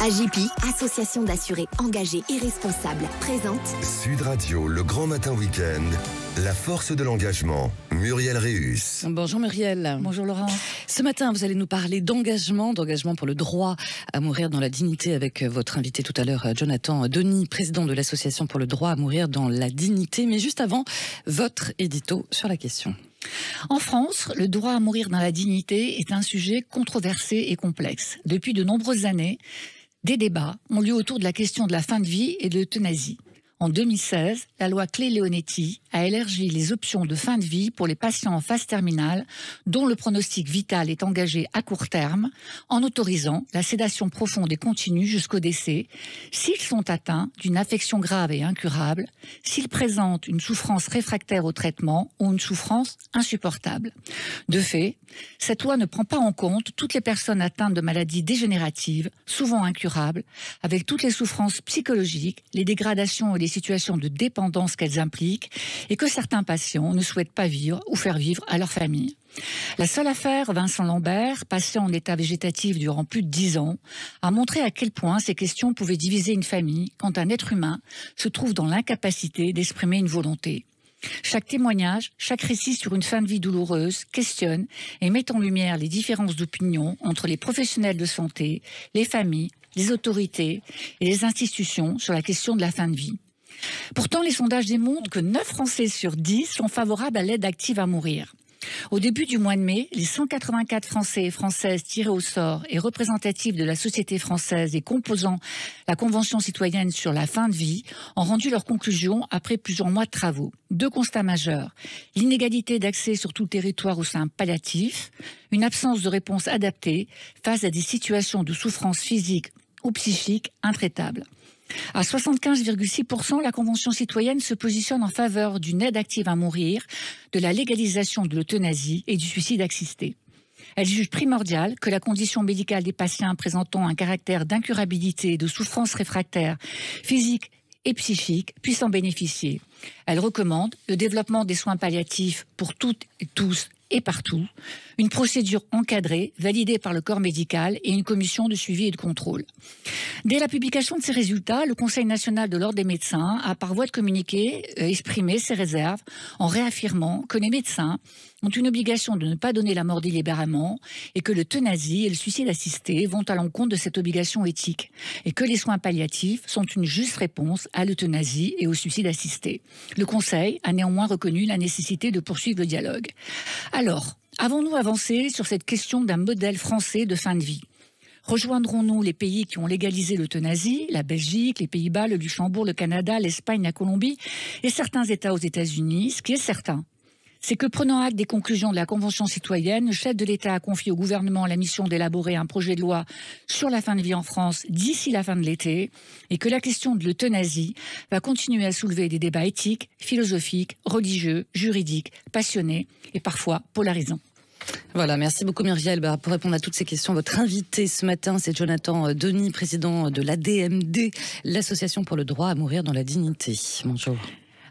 AJPI, association d'assurés engagés et responsables, présente Sud Radio, le grand matin week-end, la force de l'engagement. Muriel Réus. Bonjour Muriel. Bonjour Laurent. Ce matin, vous allez nous parler d'engagement pour le droit à mourir dans la dignité avec votre invité tout à l'heure, Jonathan Denis, président de l'association pour le droit à mourir dans la dignité. Mais juste avant, votre édito sur la question. En France, le droit à mourir dans la dignité est un sujet controversé et complexe. Depuis de nombreuses années, des débats ont lieu autour de la question de la fin de vie et de l'euthanasie. En 2016, la loi Claeys-Leonetti a élargi les options de fin de vie pour les patients en phase terminale dont le pronostic vital est engagé à court terme, en autorisant la sédation profonde et continue jusqu'au décès, s'ils sont atteints d'une affection grave et incurable, s'ils présentent une souffrance réfractaire au traitement ou une souffrance insupportable. De fait, cette loi ne prend pas en compte toutes les personnes atteintes de maladies dégénératives, souvent incurables, avec toutes les souffrances psychologiques, les dégradations et les situations de dépendance qu'elles impliquent et que certains patients ne souhaitent pas vivre ou faire vivre à leur famille. La seule affaire Vincent Lambert, patient en état végétatif durant plus de 10 ans, a montré à quel point ces questions pouvaient diviser une famille quand un être humain se trouve dans l'incapacité d'exprimer une volonté. Chaque témoignage, chaque récit sur une fin de vie douloureuse questionne et met en lumière les différences d'opinion entre les professionnels de santé, les familles, les autorités et les institutions sur la question de la fin de vie. Pourtant, les sondages démontrent que 9 Français sur 10 sont favorables à l'aide active à mourir. Au début du mois de mai, les 184 Français et Françaises tirés au sort et représentatifs de la société française et composant la Convention citoyenne sur la fin de vie ont rendu leurs conclusions après plusieurs mois de travaux. 2 constats majeurs: l'inégalité d'accès sur tout le territoire aux soins palliatifs, une absence de réponse adaptée face à des situations de souffrance physique ou psychique intraitables. À 75,6%, la Convention citoyenne se positionne en faveur d'une aide active à mourir, de la légalisation de l'euthanasie et du suicide assisté. Elle juge primordial que la condition médicale des patients présentant un caractère d'incurabilité et de souffrance réfractaire physique et psychique puissent en bénéficier. Elle recommande le développement des soins palliatifs pour toutes et tous et partout, une procédure encadrée, validée par le corps médical et une commission de suivi et de contrôle. Dès la publication de ces résultats, le Conseil national de l'ordre des médecins a, par voie de communiqué, exprimé ses réserves en réaffirmant que les médecins ont une obligation de ne pas donner la mort délibérément et que l'euthanasie et le suicide assisté vont à l'encontre de cette obligation éthique et que les soins palliatifs sont une juste réponse à l'euthanasie et au suicide assisté. Le Conseil a néanmoins reconnu la nécessité de poursuivre le dialogue. Alors, avons-nous avancé sur cette question d'un modèle français de fin de vie ? Rejoindrons-nous les pays qui ont légalisé l'euthanasie, la Belgique, les Pays-Bas, le Luxembourg, le Canada, l'Espagne, la Colombie et certains États aux États-Unis? Ce qui est certain, c'est que prenant acte des conclusions de la Convention citoyenne, le chef de l'État a confié au gouvernement la mission d'élaborer un projet de loi sur la fin de vie en France d'ici la fin de l'été et que la question de l'euthanasie va continuer à soulever des débats éthiques, philosophiques, religieux, juridiques, passionnés et parfois polarisants. Voilà, merci beaucoup Muriel. Pour répondre à toutes ces questions, votre invité ce matin, c'est Jonathan Denis, président de l'ADMD, l'Association pour le droit à mourir dans la dignité. Bonjour.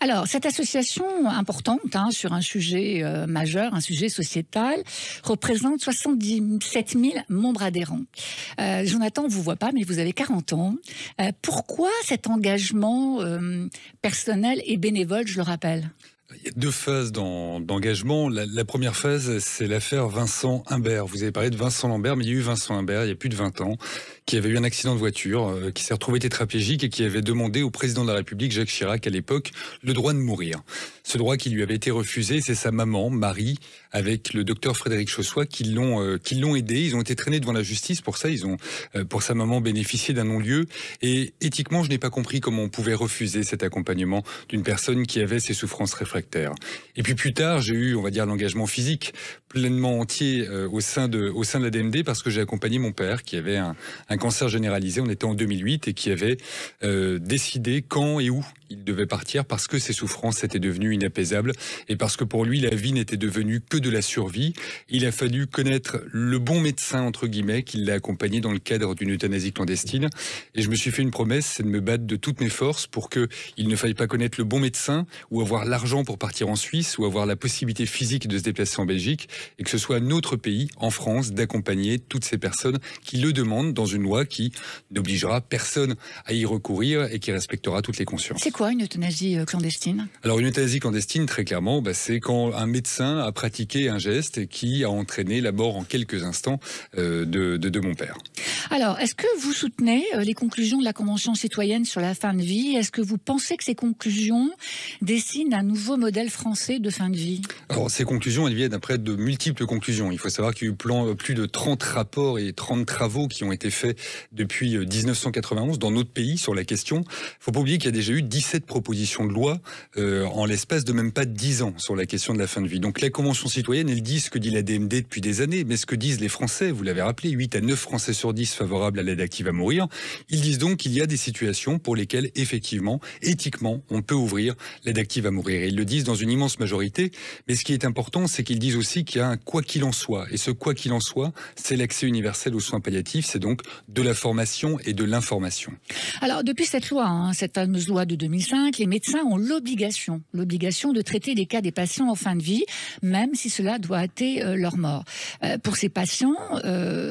Alors, cette association importante sur un sujet majeur, un sujet sociétal, représente 77 000 membres adhérents. Jonathan, on ne vous voit pas, mais vous avez 40 ans. Pourquoi cet engagement personnel et bénévole, je le rappelle ? Il y a 2 phases d'engagement. La première phase, c'est l'affaire Vincent Imbert. Vous avez parlé de Vincent Lambert, mais il y a eu Vincent Imbert, il y a plus de 20 ans, qui avait eu un accident de voiture, qui s'est retrouvé tétraplégique et qui avait demandé au président de la République, Jacques Chirac, à l'époque, le droit de mourir. Ce droit qui lui avait été refusé, c'est sa maman, Marie, avec le docteur Frédéric Chossois, qui l'ont aidé. Ils ont été traînés devant la justice pour ça. Ils ont, pour sa maman, bénéficié d'un non-lieu. Et éthiquement, je n'ai pas compris comment on pouvait refuser cet accompagnement d'une personne qui avait ses souffrances réfractaires. Et puis plus tard, j'ai eu, on va dire, l'engagement physique pleinement entier au sein de la DMD parce que j'ai accompagné mon père qui avait un cancer généralisé. On était en 2008 et qui avait décidé quand et où il devait partir parce que ses souffrances étaient devenues inapaisables et parce que pour lui, la vie n'était devenue que de la survie. Il a fallu connaître le bon médecin, entre guillemets, qui l'a accompagné dans le cadre d'une euthanasie clandestine. Et je me suis fait une promesse, c'est de me battre de toutes mes forces pour qu'il ne faille pas connaître le bon médecin ou avoir l'argent pour partir en Suisse ou avoir la possibilité physique de se déplacer en Belgique et que ce soit notre pays, en France, d'accompagner toutes ces personnes qui le demandent dans une loi qui n'obligera personne à y recourir et qui respectera toutes les consciences. C'est quoi une euthanasie clandestine ? Alors une euthanasie clandestine, très clairement, c'est quand un médecin a pratiqué un geste qui a entraîné la mort en quelques instants de mon père. Alors, est-ce que vous soutenez les conclusions de la Convention citoyenne sur la fin de vie ? Est-ce que vous pensez que ces conclusions dessinent un nouveau modèle français de fin de vie ? Alors ces conclusions, elles viennent après de multiples conclusions. Il faut savoir qu'il y a eu plus de 30 rapports et 30 travaux qui ont été faits depuis 1991 dans notre pays sur la question. Il ne faut pas oublier qu'il y a déjà eu 17 propositions de loi en l'espace de même pas 10 ans sur la question de la fin de vie. Donc la Convention citoyenne, elle dit ce que dit la DMD depuis des années, mais ce que disent les Français, vous l'avez rappelé, 8 à 9 Français sur 10 favorables à l'aide active à mourir. Ils disent donc qu'il y a des situations pour lesquelles, effectivement, éthiquement, on peut ouvrir l'aide active à mourir. Et ils le disent dans une immense majorité, mais ce qui est important, c'est qu'ils disent aussi qu'il y a un quoi qu'il en soit. Et ce quoi qu'il en soit, c'est l'accès universel aux soins palliatifs, c'est donc de la formation et de l'information. Alors, depuis cette loi, cette fameuse loi de 2005, les médecins ont l'obligation de traiter les cas des patients en fin de vie, même si cela doit hâter leur mort. Pour ces patients,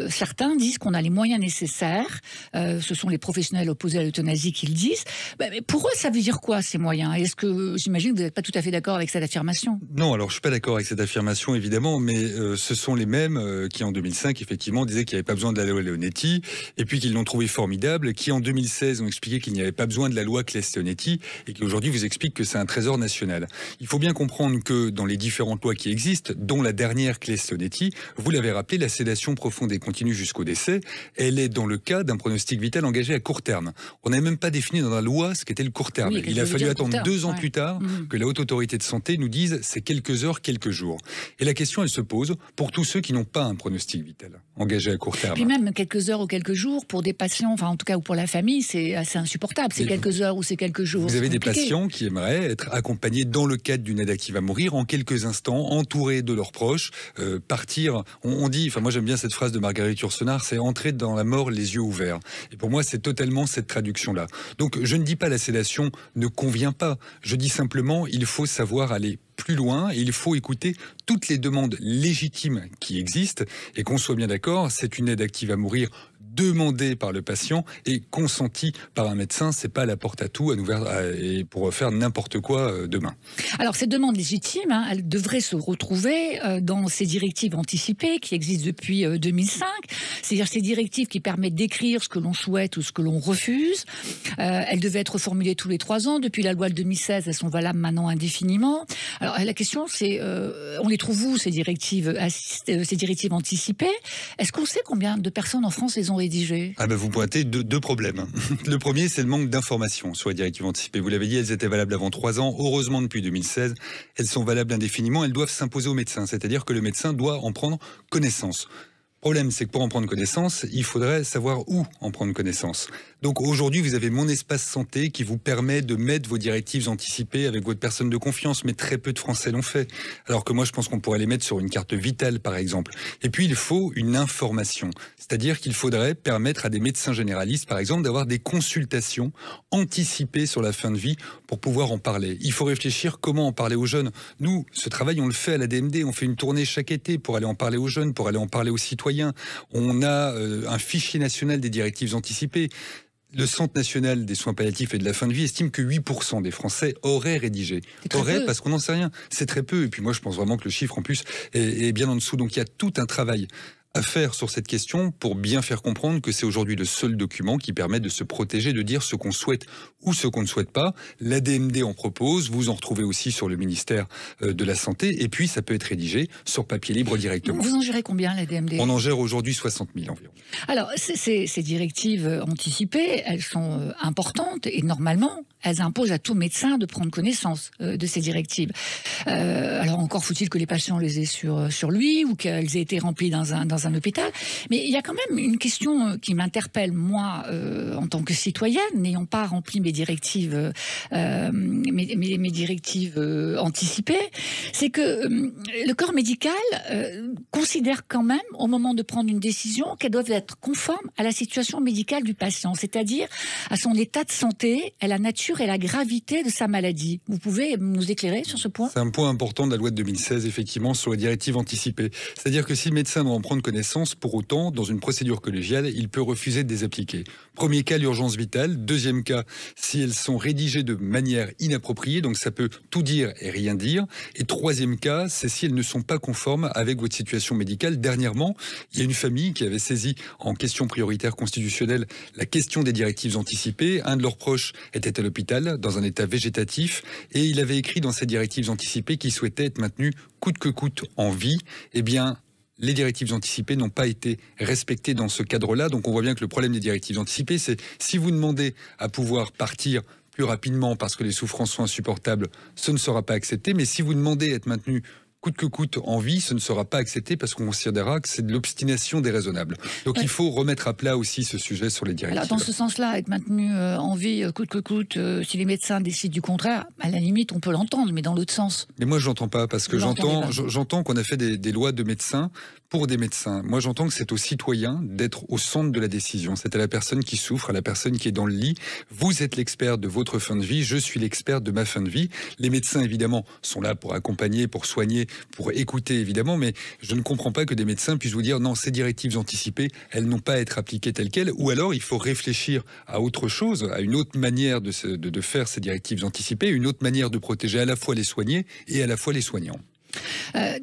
certains disent qu'on a les moyens nécessaires. Ce sont les professionnels opposés à l'euthanasie qui le disent. Mais pour eux, ça veut dire quoi, ces moyens ? Est-ce que, j'imagine que vous n'êtes pas tout à fait d'accord avec cette affirmation ? Non, alors je suis pas d'accord avec cette affirmation, évidemment, mais ce sont les mêmes qui, en 2005, effectivement, disaient qu'il n'y avait pas besoin de la loi Leonetti, et puis qu'ils l'ont trouvé formidable, qui, en 2016, ont expliqué qu'il n'y avait pas besoin de la loi Claes-Leonetti, et qui, aujourd'hui, vous expliquent que c'est un trésor national. Il faut bien comprendre que, dans les différentes lois qui existent, dont la dernière Claes-Leonetti, vous l'avez rappelé, la sédation profonde et continue jusqu'au décès, elle est dans le cas d'un pronostic vital engagé à court terme. On n'a même pas défini dans la loi ce qu'était le court terme. Oui, il a fallu attendre 2 ans plus tard que la Haute Autorité de Santé nous dise c'est quelques heures, quelques jours. Et la question, elle se pose pour tous ceux qui n'ont pas un pronostic vital engagé à court terme. Puis même quelques heures ou quelques jours pour des patients, enfin en tout cas ou pour la famille, c'est assez insupportable. C'est quelques heures ou c'est quelques jours. Vous avez des patients qui aimeraient être accompagnés dans le cadre d'une aide active à mourir en quelques instants, entourés de leurs proches, partir. On dit, enfin moi j'aime bien cette phrase de Marguerite Yourcenar, c'est entrer dans la mort les yeux ouverts. Et pour moi c'est totalement cette traduction-là. Donc je ne dis pas la sédation ne convient pas. Je dis simplement il faut savoir aller plus loin et il faut écouter toutes les demandes légitimes qui existent et qu'on soit bien d'accord, c'est une aide active à mourir demandée par le patient et consentie par un médecin, c'est pas la porte à tout et pour faire n'importe quoi demain. Alors cette demande légitime, elle devrait se retrouver dans ces directives anticipées qui existent depuis 2005, c'est-à-dire ces directives qui permettent d'écrire ce que l'on souhaite ou ce que l'on refuse. Elles devaient être formulées tous les 3 ans. Depuis la loi de 2016, elles sont valables maintenant indéfiniment. Alors la question c'est, on les trouve où ces directives anticipées ? Est-ce qu'on sait combien de personnes en France les ont rédigées ? Vous pointez deux problèmes. Le premier, c'est le manque d'informations sur les directives anticipées. Vous l'avez dit, elles étaient valables avant 3 ans. Heureusement, depuis 2016, elles sont valables indéfiniment. Elles doivent s'imposer au médecin, c'est-à-dire que le médecin doit en prendre connaissance. Le problème, c'est que pour en prendre connaissance, il faudrait savoir où en prendre connaissance. Donc aujourd'hui, vous avez Mon Espace Santé qui vous permet de mettre vos directives anticipées avec votre personne de confiance, mais très peu de Français l'ont fait. Alors que moi, je pense qu'on pourrait les mettre sur une carte vitale, par exemple. Et puis, il faut une information. C'est-à-dire qu'il faudrait permettre à des médecins généralistes, par exemple, d'avoir des consultations anticipées sur la fin de vie pour pouvoir en parler. Il faut réfléchir comment en parler aux jeunes. Nous, ce travail, on le fait à la DMD. On fait une tournée chaque été pour aller en parler aux jeunes, pour aller en parler aux citoyens. On a un fichier national des directives anticipées. Le Centre national des soins palliatifs et de la fin de vie estime que 8% des Français auraient rédigé. Auraient, parce qu'on n'en sait rien. C'est très peu. Et puis moi, je pense vraiment que le chiffre, en plus, est bien en dessous. Donc il y a tout un travail à faire sur cette question pour bien faire comprendre que c'est aujourd'hui le seul document qui permet de se protéger, de dire ce qu'on souhaite ou ce qu'on ne souhaite pas. La DMD en propose, vous en retrouvez aussi sur le ministère de la Santé, et puis ça peut être rédigé sur papier libre directement. Vous en gérez combien, la DMD ? On en gère aujourd'hui 60 000 environ. Alors, ces directives anticipées, elles sont importantes et normalement, elles imposent à tout médecin de prendre connaissance de ces directives. Alors encore faut-il que les patients les aient sur lui ou qu'elles aient été remplies dans un dans un hôpital. Mais il y a quand même une question qui m'interpelle, moi, en tant que citoyenne, n'ayant pas rempli mes directives, mes directives anticipées, c'est que le corps médical considère quand même, au moment de prendre une décision, qu'elle doit être conforme à la situation médicale du patient, c'est-à-dire à son état de santé, à la nature et la gravité de sa maladie. Vous pouvez nous éclairer sur ce point ? C'est un point important de la loi de 2016, effectivement, sur les directives anticipées. C'est-à-dire que si le médecin doit en prendre connaissance, pour autant, dans une procédure collégiale, il peut refuser de les appliquer. Premier cas, l'urgence vitale. Deuxième cas, si elles sont rédigées de manière inappropriée, donc ça peut tout dire et rien dire. Et troisième cas, c'est si elles ne sont pas conformes avec votre situation médicale. Dernièrement, il y a une famille qui avait saisi en question prioritaire constitutionnelle la question des directives anticipées. Un de leurs proches était à l'hôpital, dans un état végétatif, et il avait écrit dans ces directives anticipées qu'il souhaitait être maintenu coûte que coûte en vie. Eh bien, les directives anticipées n'ont pas été respectées dans ce cadre-là. Donc on voit bien que le problème des directives anticipées, c'est si vous demandez à pouvoir partir plus rapidement parce que les souffrances sont insupportables, ce ne sera pas accepté. Mais si vous demandez à être maintenu coûte que coûte en vie, ce ne sera pas accepté parce qu'on considérera que c'est de l'obstination déraisonnable. Donc il faut remettre à plat aussi ce sujet sur les directives. Alors dans ce sens-là, être maintenu en vie coûte que coûte, si les médecins décident du contraire, à la limite on peut l'entendre, mais dans l'autre sens. Mais moi je n'entends pas, parce que j'entends qu'on a fait des lois de médecins pour des médecins. Moi j'entends que c'est aux citoyens d'être au centre de la décision. C'est à la personne qui souffre, à la personne qui est dans le lit. Vous êtes l'expert de votre fin de vie, je suis l'expert de ma fin de vie. Les médecins évidemment sont là pour accompagner, pour soigner, pour écouter évidemment, mais je ne comprends pas que des médecins puissent vous dire non, ces directives anticipées, elles n'ont pas à être appliquées telles quelles, ou alors il faut réfléchir à autre chose, à une autre manière de faire ces directives anticipées, une autre manière de protéger à la fois les soignés et à la fois les soignants.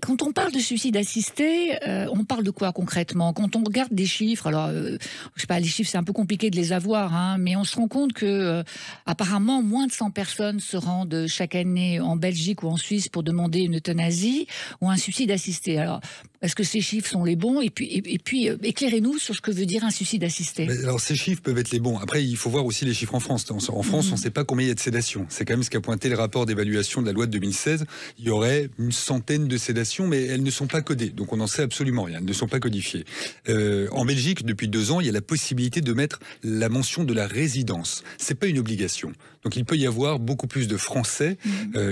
Quand on parle de suicide assisté, on parle de quoi concrètement ? Quand on regarde des chiffres, alors je sais pas, les chiffres c'est un peu compliqué de les avoir, hein, mais on se rend compte que apparemment moins de 100 personnes se rendent chaque année en Belgique ou en Suisse pour demander une euthanasie ou un suicide assisté. Alors est-ce que ces chiffres sont les bons ? Et puis éclairez-nous sur ce que veut dire un suicide assisté. Alors ces chiffres peuvent être les bons. Après il faut voir aussi les chiffres en France. En France on ne sait pas combien il y a de sédations. C'est quand même ce qu'a pointé le rapport d'évaluation de la loi de 2016. Il y aurait une centaine de sédations, mais elles ne sont pas codées. Donc on n'en sait absolument rien. Elles ne sont pas codifiées. En Belgique, depuis 2 ans, il y a la possibilité de mettre la mention de la résidence. C'est pas une obligation. Donc il peut y avoir beaucoup plus de Français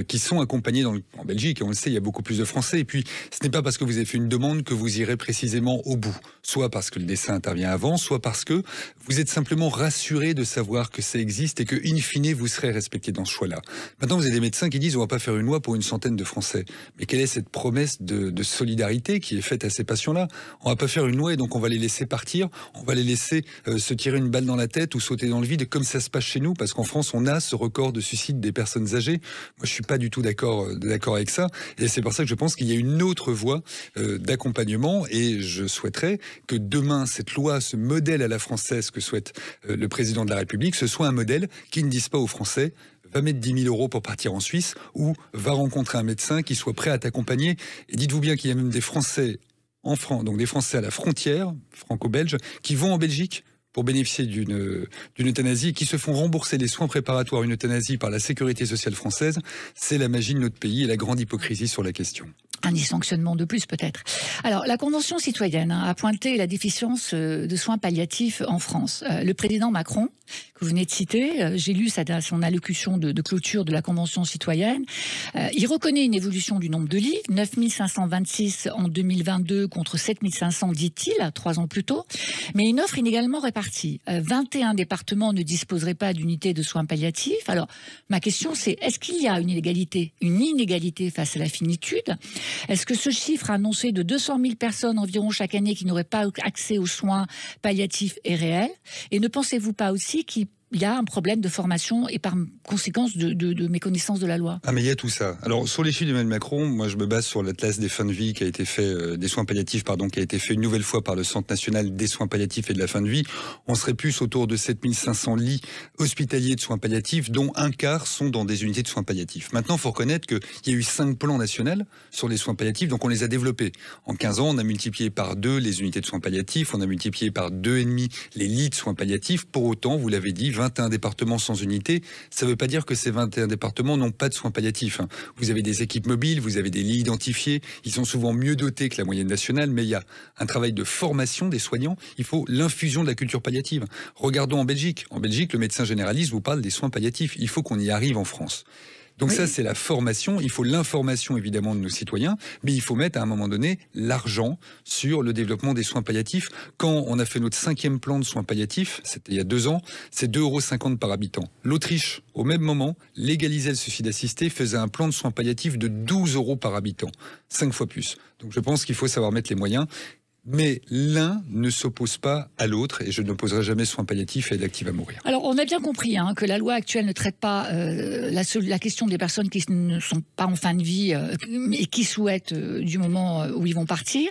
qui sont accompagnés en Belgique. Et on le sait, il y a beaucoup plus de Français. Et puis ce n'est pas parce que vous avez fait une demande que vous irez précisément au bout. Soit parce que le décès intervient avant, soit parce que vous êtes simplement rassuré de savoir que ça existe et que, in fine, vous serez respecté dans ce choix-là. Maintenant, vous avez des médecins qui disent on va pas faire une loi pour une centaine de Français. Mais quelle est cette promesse de solidarité qui est faite à ces patients-là ? On va pas faire une loi et donc on va les laisser partir, on va les laisser se tirer une balle dans la tête ou sauter dans le vide comme ça se passe chez nous, parce qu'en France, on a ce record de suicide des personnes âgées. Moi, je suis pas du tout d'accord avec ça. Et c'est pour ça que je pense qu'il y a une autre voie d'accompagnement, et je souhaiterais que demain, cette loi, ce modèle à la française que souhaite le président de la République, ce soit un modèle qui ne dise pas aux Français va mettre 10 000 euros pour partir en Suisse, ou va rencontrer un médecin qui soit prêt à t'accompagner. Et dites-vous bien qu'il y a même des Français en France, donc des Français à la frontière franco-belge, qui vont en Belgique pour bénéficier d'une euthanasie, qui se font rembourser les soins préparatoires à une euthanasie par la sécurité sociale française. C'est la magie de notre pays et la grande hypocrisie sur la question. Un dysfonctionnement de plus peut-être. Alors la Convention citoyenne a pointé la déficience de soins palliatifs en France. Le président Macron, que vous venez de citer, j'ai lu son allocution de clôture de la Convention citoyenne, il reconnaît une évolution du nombre de lits, 9 526 en 2022 contre 7 500 dit-il, 3 ans plus tôt, mais une offre inégalement répartie. 21 départements ne disposeraient pas d'unités de soins palliatifs. Alors ma question c'est, est-ce qu'il y a une inégalité face à la finitude ? Est-ce que ce chiffre annoncé de 200 000 personnes environ chaque année qui n'auraient pas accès aux soins palliatifs est réel ? Et ne pensez-vous pas aussi qu'il y a un problème de formation et par conséquence de méconnaissance de la loi? Ah mais il y a tout ça. Alors sur les chiffres d'Emmanuel Macron, moi je me base sur l'Atlas des fins de vie qui a été fait, des soins palliatifs pardon, qui a été fait une nouvelle fois par le Centre national des soins palliatifs et de la fin de vie. On serait plus autour de 7 500 lits hospitaliers de soins palliatifs, dont un quart sont dans des unités de soins palliatifs. Maintenant, il faut reconnaître qu'il y a eu 5 plans nationaux sur les soins palliatifs, donc on les a développés. En 15 ans, on a multiplié par 2 les unités de soins palliatifs, on a multiplié par 2,5 les lits de soins palliatifs. Pour autant, vous l'avez dit, 21 départements sans unité, ça ne veut pas dire que ces 21 départements n'ont pas de soins palliatifs. Vous avez des équipes mobiles, vous avez des lits identifiés, ils sont souvent mieux dotés que la moyenne nationale, mais il y a un travail de formation des soignants, il faut l'infusion de la culture palliative. Regardons en Belgique. En Belgique, le médecin généraliste vous parle des soins palliatifs. Il faut qu'on y arrive en France. Donc ça, c'est la formation. Il faut l'information, évidemment, de nos citoyens, mais il faut mettre, à un moment donné, l'argent sur le développement des soins palliatifs. Quand on a fait notre 5e plan de soins palliatifs, c'était il y a 2 ans, c'est 2,50 € par habitant. L'Autriche, au même moment, légalisait le suicide assisté, faisait un plan de soins palliatifs de 12 € par habitant. 5 fois plus. Donc je pense qu'il faut savoir mettre les moyens. Mais l'un ne s'oppose pas à l'autre et je n'opposerai jamais soins palliatifs et aide active à mourir. Alors, on a bien compris que la loi actuelle ne traite pas la question des personnes qui ne sont pas en fin de vie et qui souhaitent du moment où ils vont partir.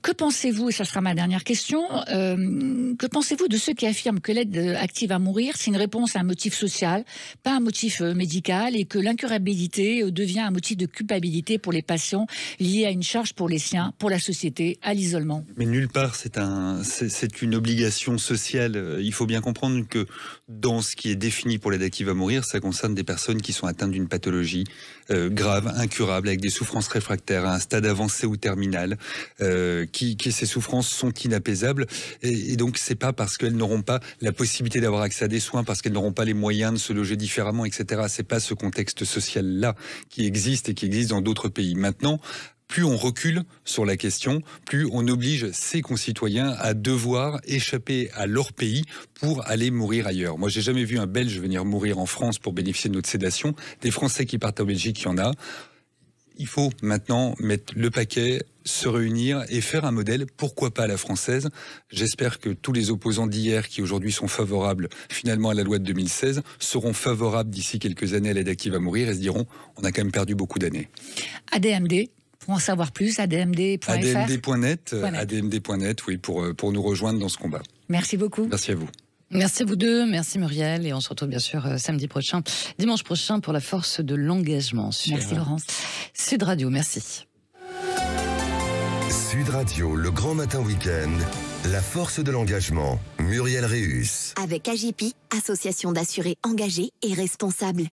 Que pensez-vous, et ça sera ma dernière question, que pensez-vous de ceux qui affirment que l'aide active à mourir, c'est une réponse à un motif social, pas un motif médical, et que l'incurabilité devient un motif de culpabilité pour les patients lié à une charge pour les siens, pour la société, à l'isolement? Mais nulle part, c'est une obligation sociale. Il faut bien comprendre que dans ce qui est défini pour l'aide active à mourir, ça concerne des personnes qui sont atteintes d'une pathologie grave, incurable, avec des souffrances réfractaires à un stade avancé ou terminal, qui ces souffrances sont inapaisables. Et donc, c'est pas parce qu'elles n'auront pas la possibilité d'avoir accès à des soins, parce qu'elles n'auront pas les moyens de se loger différemment, etc. C'est pas ce contexte social-là qui existe et qui existe dans d'autres pays. Maintenant, plus on recule sur la question, plus on oblige ses concitoyens à devoir échapper à leur pays pour aller mourir ailleurs. Moi, j'ai jamais vu un Belge venir mourir en France pour bénéficier de notre sédation. Des Français qui partent en Belgique, il y en a. Il faut maintenant mettre le paquet, se réunir et faire un modèle, pourquoi pas à la française. J'espère que tous les opposants d'hier qui aujourd'hui sont favorables finalement à la loi de 2016 seront favorables d'ici quelques années à l'aide active à mourir et se diront on a quand même perdu beaucoup d'années. ADMD. Pour en savoir plus, admd.fr. admd.net, oui, pour nous rejoindre dans ce combat. Merci beaucoup. Merci à vous. Merci à vous deux, merci Muriel, et on se retrouve bien sûr samedi prochain, dimanche prochain pour la force de l'engagement. Merci Laurence. Sud Radio, merci. Sud Radio, le grand matin week-end, la force de l'engagement, Muriel Réus. Avec AGP, association d'assurés engagés et responsables.